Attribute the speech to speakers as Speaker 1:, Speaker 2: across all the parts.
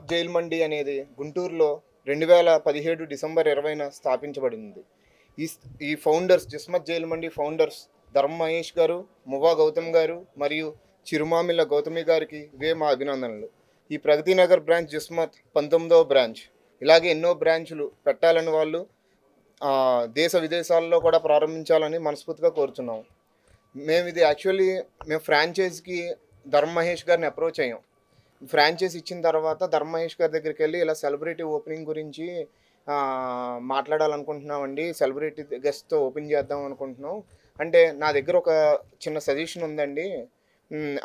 Speaker 1: Jismat jail మండి అనేది గుంటూరులో 2017 December 20న స్థాపించబడింది. ఈ ఈ ఫౌండర్స్ జిస్మత్ జైల్ మండి ఫౌండర్స్ ధర్మ మహేష్ గారు, మువ్వా గౌతమ్ గారు మరియు చిరుమామిళ్ళ గౌతమి గారికి ఇవే మా అభినందనలు. ఈ ప్రగతి నగర్ బ్రాంచ్ జిస్మత్ 19వ బ్రాంచ్. ఇలాగే ఎన్నో బ్రాంచులు పెట్టాలని వాళ్ళు దేశ విదేశాల్లో కూడా ప్రారంభించాలని మనస్ఫూర్తిగా కోరుచున్నాం. మేము ఫ్రాంచైజ్‌కి ధర్మ మహేష్ గారిని అప్రోచ్ అయ్యాం. ఫ్రాంచైజ్ ఇచ్చిన తర్వాత ధర్మ మహేష్ గారి దగ్గరికెళ్ళి ఇలా సెలబ్రిటీ ఓపెనింగ్ గురించి మాట్లాడాలనుకుంటున్నామండి. సెలబ్రిటీ గెస్ట్‌తో ఓపెన్ చేద్దాం అనుకుంటున్నాం. అంటే నా దగ్గర ఒక చిన్న సజెషన్ ఉందండి.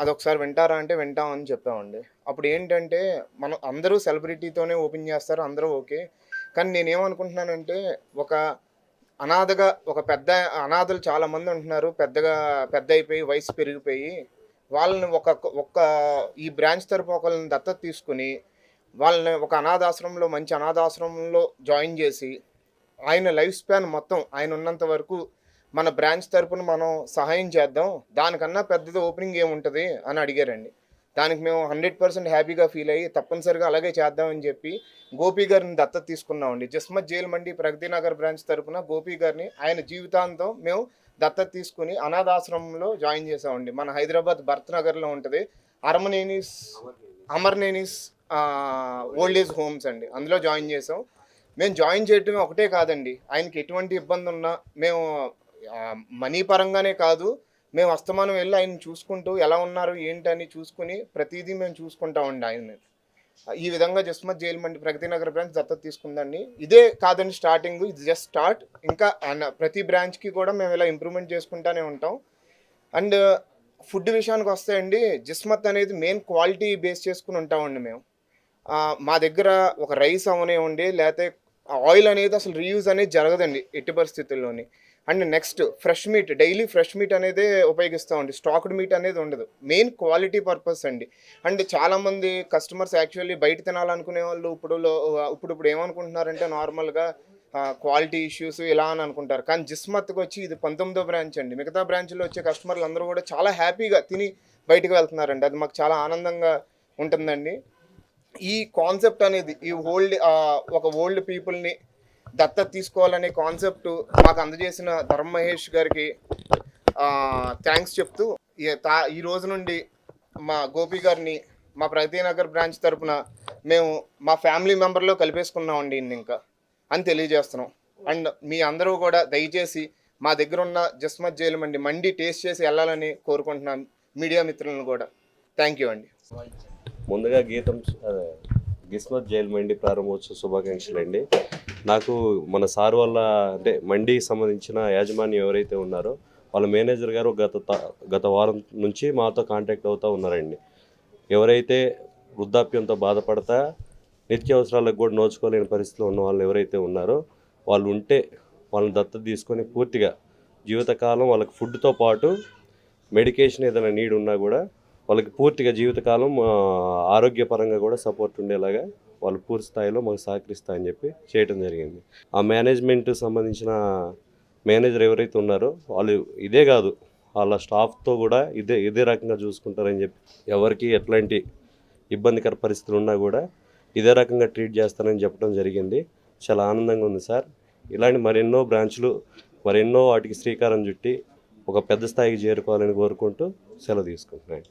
Speaker 1: అదొకసారి వింటారా అంటే వింటాం అని చెప్పామండి. అప్పుడు ఏంటంటే మనం అందరూ సెలబ్రిటీతోనే ఓపెన్ చేస్తారు. అందరూ ఓకే. కానీ నేనేమనుకుంటున్నానంటే ఒక అనాథగా ఒక పెద్ద అనాథలు చాలామంది ఉంటున్నారు. పెద్దయిపోయి వయసు పెరిగిపోయి వాళ్ళని ఒక్క ఈ బ్రాంచ్ తరపు ఒకళ్ళని దత్తత తీసుకొని వాళ్ళని ఒక అనాథాశ్రమంలో మంచి అనాథాశ్రమంలో జాయిన్ చేసి ఆయన లైఫ్ స్పాన్ మొత్తం ఆయన ఉన్నంత వరకు మన బ్రాంచ్ తరపున మనం సహాయం చేద్దాం. దానికన్నా పెద్దది ఓపెనింగ్ ఏముంటుంది అని అడిగారండి. దానికి మేము 100% హ్యాపీగా ఫీల్ అయ్యి తప్పనిసరిగా అలాగే చేద్దామని చెప్పి గోపి గారిని దత్తత తీసుకున్నామండి. జిస్మత్ జైల్ మండి ప్రగతి నగర్ బ్రాంచ్ తరపున గోపి గారిని ఆయన జీవితాంతం మేము దత్తత తీసుకుని అనాథాశ్రమంలో జాయిన్ చేసామండి. మన హైదరాబాద్ భరత్ నగర్లో ఉంటుంది. అమర్నేనిస్ ఓల్డ్ ఏజ్ హోమ్స్ అండి. అందులో జాయిన్ చేసాం. మేము జాయిన్ చేయటమే ఒకటే కాదండి, ఆయనకి ఎటువంటి ఇబ్బంది ఉన్నా మేము మనీ పరంగానే కాదు, మేము అస్తమానం వెళ్ళి ఆయన చూసుకుంటూ ఎలా ఉన్నారు ఏంటని చూసుకుని ప్రతిదీ మేము చూసుకుంటామండి ఆయన్ని. ఈ విధంగా జిస్మత్ జైల్ మండి ప్రగతి నగర్ బ్రాంచ్ దత్తత తీసుకుందండి. ఇదే కాదండి స్టార్టింగ్, ఇది జస్ట్ స్టార్ట్. ఇంకా ప్రతి బ్రాంచ్కి కూడా మేము ఇలా ఇంప్రూవ్మెంట్ చేసుకుంటూనే ఉంటాం. అండ్ ఫుడ్ విషయానికి వస్తే అండి, జిస్మత్ అనేది మెయిన్ క్వాలిటీ బేస్ చేసుకుని ఉంటామండి మేము. మా దగ్గర ఒక రైస్ అవనివ్వండి, లేకపోతే ఆయిల్ అనేది అసలు రీయూజ్ అనేది జరగదండి ఎట్టి పరిస్థితుల్లోని. And next fresh meat, daily fresh meat అనేది ఉపయోగిస్తామండి. స్టాక్డ్ మీట్ అనేది ఉండదు. మెయిన్ క్వాలిటీ పర్పస్ అండి. అండ్ చాలామంది కస్టమర్స్ యాక్చువల్లీ బయట తినాలనుకునే వాళ్ళు ఇప్పుడు ఏమనుకుంటున్నారంటే నార్మల్గా క్వాలిటీ ఇష్యూస్ ఇలా అని అనుకుంటారు. కానీ జిస్మత్కి వచ్చి ఇది 19వ బ్రాంచ్ అండి. మిగతా బ్రాంచ్లో వచ్చే కస్టమర్లు అందరూ కూడా చాలా హ్యాపీగా తిని బయటకు వెళ్తున్నారండి. అది మాకు చాలా ఆనందంగా ఉంటుందండి. ఈ కాన్సెప్ట్ అనేది ఒక ఓల్డ్ పీపుల్ని దత్తత తీసుకోవాలనే కాన్సెప్ట్ మాకు అందజేసిన ధర్మ మహేష్ గారికి థ్యాంక్స్ చెప్తూ ఈ రోజు నుండి మా గోపి గారిని మా ప్రగతి నగర్ బ్రాంచ్ తరపున మేము మా ఫ్యామిలీ మెంబర్లో కలిపేసుకున్నామండి ఇంకా అని తెలియజేస్తున్నాం. అండ్ మీ అందరూ కూడా దయచేసి మా దగ్గర ఉన్న జిస్మత్ జైల్ మండి టేస్ట్ చేసి వెళ్ళాలని కోరుకుంటున్నాం, మీడియా మిత్రులను కూడా. థ్యాంక్ యూ అండి.
Speaker 2: ముందుగా జిస్మత్ జైల్ మండి ప్రారంభోత్సవ శుభాకాంక్షలు అండి. నాకు మన సార్ వల్ల అంటే మండీకి సంబంధించిన యాజమాన్యం ఎవరైతే ఉన్నారో వాళ్ళ మేనేజర్ గారు గత వారం నుంచి మాతో కాంటాక్ట్ అవుతూ ఉన్నారండి. ఎవరైతే వృద్ధాప్యంతో బాధపడతా నిత్యావసరాలకు కూడా నోచుకోలేని పరిస్థితిలో ఉన్న వాళ్ళు ఎవరైతే ఉన్నారో వాళ్ళు ఉంటే వాళ్ళని దత్తత తీసుకొని పూర్తిగా జీవితకాలం వాళ్ళకి ఫుడ్తో పాటు మెడికేషన్ ఏదైనా నీడ్ ఉన్నా కూడా వాళ్ళకి పూర్తిగా జీవితకాలం ఆరోగ్యపరంగా కూడా సపోర్ట్ ఉండేలాగా వాళ్ళు పూర్తి స్థాయిలో మాకు సహకరిస్తారని చెప్పి చేయడం జరిగింది. ఆ మేనేజ్మెంట్ సంబంధించిన మేనేజర్ ఎవరైతే ఉన్నారో వాళ్ళు ఇదే కాదు వాళ్ళ స్టాఫ్తో కూడా ఇదే రకంగా చూసుకుంటారని చెప్పి ఎవరికి ఎట్లాంటి ఇబ్బందికర పరిస్థితులు ఉన్నా కూడా ఇదే రకంగా ట్రీట్ చేస్తారని చెప్పడం జరిగింది. చాలా ఆనందంగా ఉంది సార్. ఇలాంటి మరెన్నో బ్రాంచ్లు మరెన్నో వాటికి శ్రీకారం చుట్టి ఒక పెద్ద స్థాయికి చేరుకోవాలని కోరుకుంటూ సెలవు తీసుకుంటున్నాను.